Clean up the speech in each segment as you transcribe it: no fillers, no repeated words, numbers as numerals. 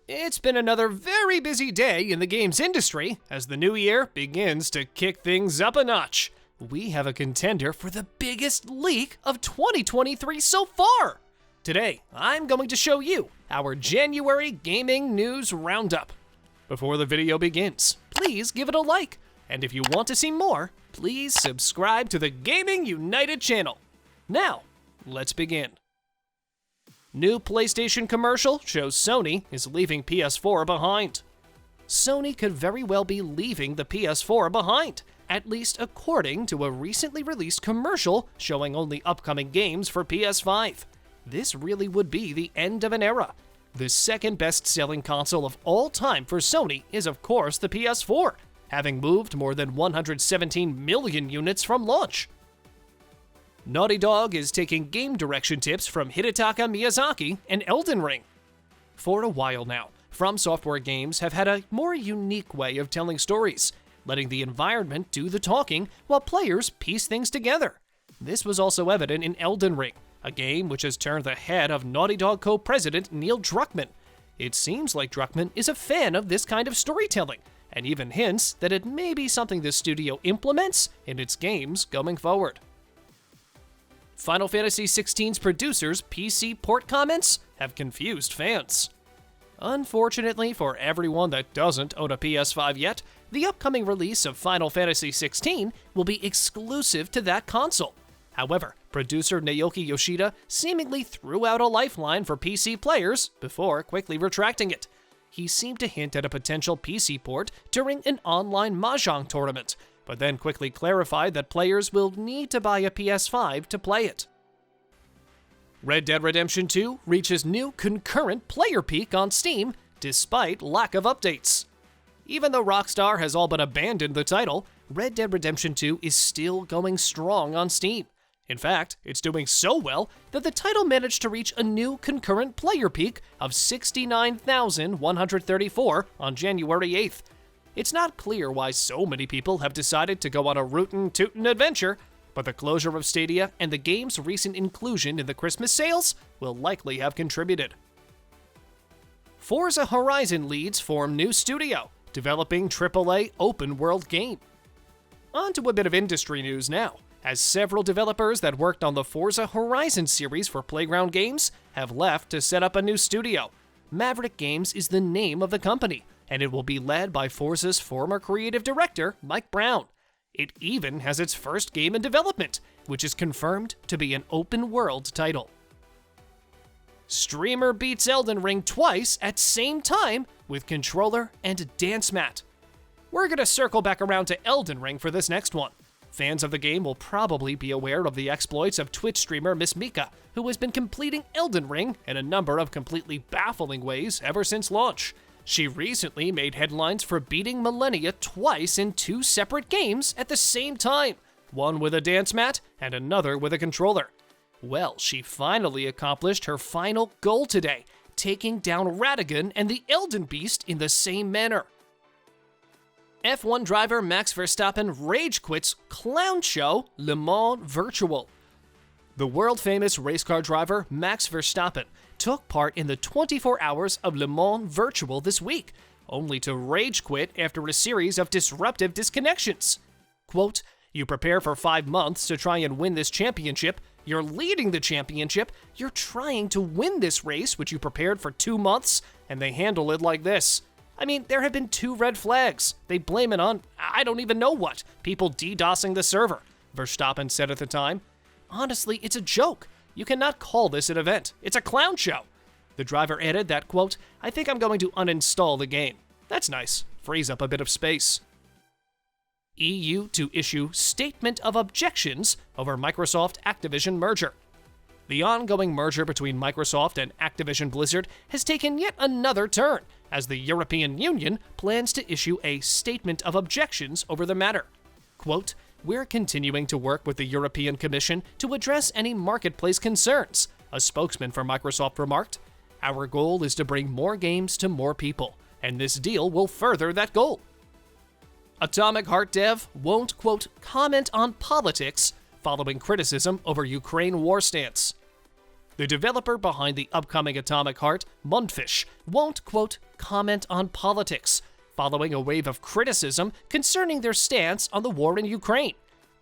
It's been another very busy day in the games industry as the new year begins to kick things up a notch. We have a contender for the biggest leak of 2023 so far. Today, I'm going to show you our January gaming news roundup. Before the video begins, please give it a like. And if you want to see more, please subscribe to the Gaming United channel. Now, let's begin. New PlayStation commercial shows Sony is leaving PS4 behind. Sony could very well be leaving the PS4 behind, at least according to a recently released commercial showing only upcoming games for PS5. This really would be the end of an era. The second best-selling console of all time for Sony is of course the PS4, having moved more than 117 million units from launch. Naughty Dog is taking game direction tips from Hidetaka Miyazaki and Elden Ring. For a while now, From Software games have had a more unique way of telling stories, letting the environment do the talking while players piece things together. This was also evident in Elden Ring, a game which has turned the head of Naughty Dog co-president Neil Druckmann. It seems like Druckmann is a fan of this kind of storytelling, and even hints that it may be something the studio implements in its games going forward. Final Fantasy XVI's producers' PC port comments have confused fans. Unfortunately for everyone that doesn't own a PS5 yet, the upcoming release of Final Fantasy XVI will be exclusive to that console. However, producer Naoki Yoshida seemingly threw out a lifeline for PC players before quickly retracting it. He seemed to hint at a potential PC port during an online mahjong tournament, but then quickly clarified that players will need to buy a PS5 to play it. Red Dead Redemption 2 reaches new concurrent player peak on Steam despite lack of updates. Even though Rockstar has all but abandoned the title, Red Dead Redemption 2 is still going strong on Steam. In fact, it's doing so well that the title managed to reach a new concurrent player peak of 69,134 on January 8th. It's not clear why so many people have decided to go on a rootin' tootin' adventure, but the closure of Stadia and the game's recent inclusion in the Christmas sales will likely have contributed. Forza Horizon leads form new studio, developing AAA open-world game. On to a bit of industry news now, as several developers that worked on the Forza Horizon series for Playground Games have left to set up a new studio. Maverick Games is the name of the company, and it will be led by Forza's former creative director, Mike Brown. It even has its first game in development, which is confirmed to be an open-world title. Streamer beats Elden Ring twice at same time with controller and dance mat. We're gonna circle back around to Elden Ring for this next one. Fans of the game will probably be aware of the exploits of Twitch streamer Miss Mika, who has been completing Elden Ring in a number of completely baffling ways ever since launch. She recently made headlines for beating Millennia twice in two separate games at the same time, one with a dance mat and another with a controller. Well, she finally accomplished her final goal today, taking down Radagon and the Elden Beast in the same manner. F1 driver Max Verstappen rage quits clown show Le Mans Virtual. The world-famous race car driver Max Verstappen took part in the 24 Hours of Le Mans Virtual this week, only to rage quit after a series of disruptive disconnections. Quote, "You prepare for 5 months to try and win this championship, you're leading the championship, you're trying to win this race which you prepared for 2 months, and they handle it like this. I mean, there have been 2 red flags. They blame it on, I don't even know what, people DDoSing the server," Verstappen said at the time. "Honestly, it's a joke. You cannot call this an event. It's a clown show." The driver added that, quote, "I think I'm going to uninstall the game." That's nice. Frees up a bit of space. EU to issue statement of objections over Microsoft Activision merger. The ongoing merger between Microsoft and Activision Blizzard has taken yet another turn, as the European Union plans to issue a statement of objections over the matter. Quote, "We're continuing to work with the European Commission to address any marketplace concerns," a spokesman for Microsoft remarked. "Our goal is to bring more games to more people, and this deal will further that goal." Atomic Heart dev won't, quote, "comment on politics" following criticism over Ukraine war stance. The developer behind the upcoming Atomic Heart, Mundfish, won't, quote, comment on politics, following a wave of criticism concerning their stance on the war in Ukraine.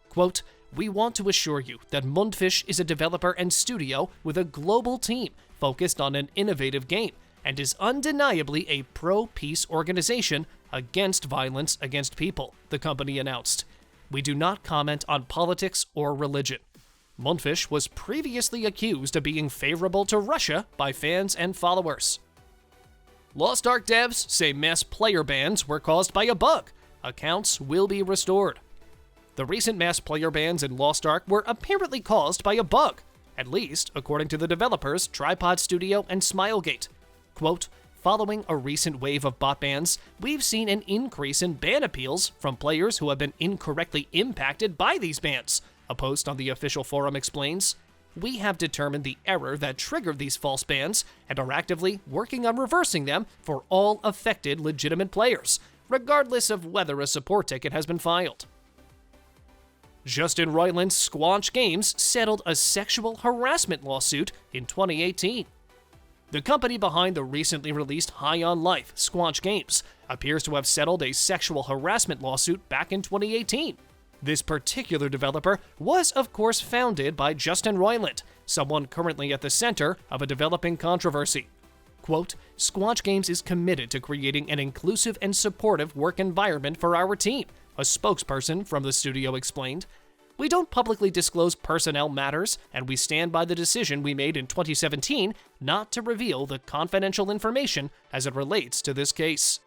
Quote, "We want to assure you that Mundfish is a developer and studio with a global team focused on an innovative game and is undeniably a pro-peace organization against violence against people," the company announced. "We do not comment on politics or religion." Mundfish was previously accused of being favorable to Russia by fans and followers. Lost Ark devs say mass player bans were caused by a bug. Accounts will be restored. The recent mass player bans in Lost Ark were apparently caused by a bug, at least according to the developers Tripod Studio and Smilegate. Quote, "Following a recent wave of bot bans, we've seen an increase in ban appeals from players who have been incorrectly impacted by these bans," a post on the official forum explains. "We have determined the error that triggered these false bans and are actively working on reversing them for all affected legitimate players, regardless of whether a support ticket has been filed." Justin Roiland's Squanch Games settled a sexual harassment lawsuit in 2018. The company behind the recently released High on Life, Squanch Games, appears to have settled a sexual harassment lawsuit back in 2018. This particular developer was, of course, founded by Justin Roiland, someone currently at the center of a developing controversy. Quote, "Squanch Games is committed to creating an inclusive and supportive work environment for our team," a spokesperson from the studio explained. "We don't publicly disclose personnel matters, and we stand by the decision we made in 2017 not to reveal the confidential information as it relates to this case."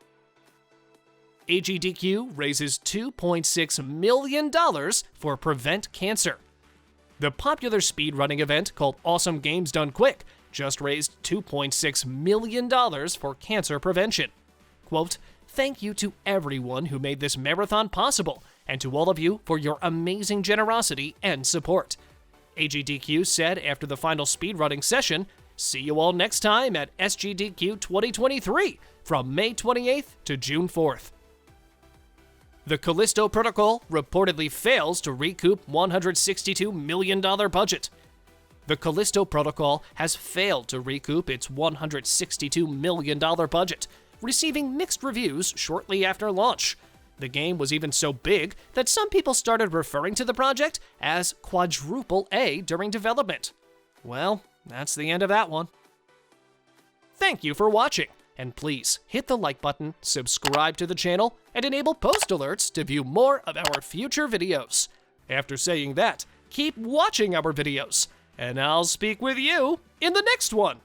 AGDQ raises $2.6 million for Prevent Cancer. The popular speedrunning event called Awesome Games Done Quick just raised $2.6 million for cancer prevention. Quote, "Thank you to everyone who made this marathon possible, and to all of you for your amazing generosity and support." AGDQ said after the final speedrunning session, "See you all next time at SGDQ 2023 from May 28th to June 4th. The Callisto Protocol reportedly fails to recoup $162 million budget. The Callisto Protocol has failed to recoup its $162 million budget, receiving mixed reviews shortly after launch. The game was even so big that some people started referring to the project as quadruple A during development. Well, that's the end of that one. Thank you for watching, and please hit the like button, subscribe to the channel, and enable post alerts to view more of our future videos. After saying that, keep watching our videos, and I'll speak with you in the next one.